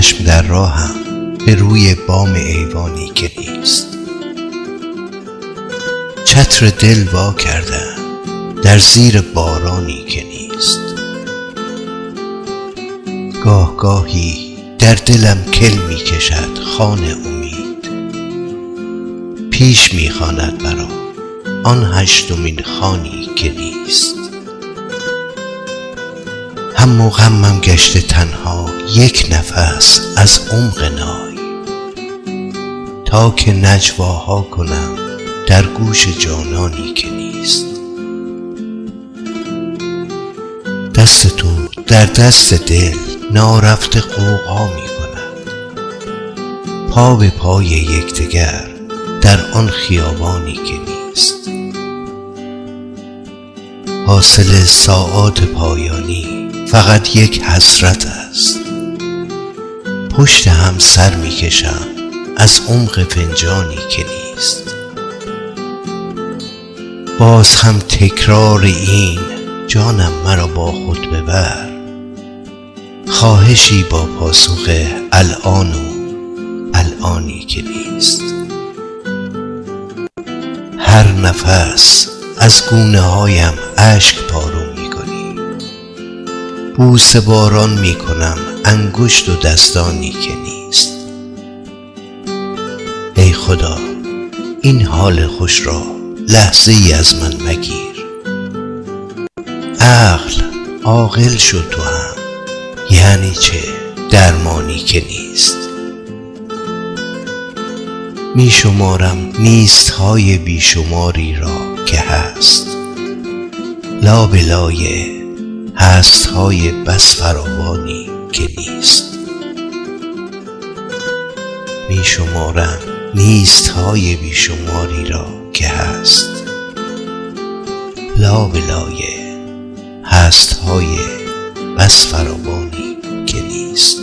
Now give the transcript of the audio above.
چشم در راهم به روی بام ایوانی که نیست. چتر دل وا کردم در زیر بارانی که نیست. گاه گاهی در دلم کل می کشد خوان امید، پیش می خواند مرا آن هشتمین خوانی که نیست. هم و غمم گشته تنها یک نفس از عمق نای، تا که نجواها کنم در گوش جانانی که نیست. دست تو در دست دل نارفته غوغا می کند، پا به پای یکدیگر در آن خیابانی که نیست. حاصل ساعات پایانی فقط یک حسرت است، پشت هم سر می کشم از عمق فنجانی که نیست. باز هم تکرار این جانم مرا با خود ببر، خواهشی با پاسخ الان و الانی که نیست. هر نفس از گونه هایم اشک پارو می کنی، بوسه باران می کنم انگشت و دستانی که نیست. ای خدا این حال خوش را لحظه ای از من مگیر، عاقل شد تو هم، یعنی چه درمانی که نیست. می شمارم نیست های بیشماری را که هست، لابلای هست های بس فراوانی که نیست. می شمارم نیست های بیشماری را که هست، لابلای هست های بس فراوانی که نیست.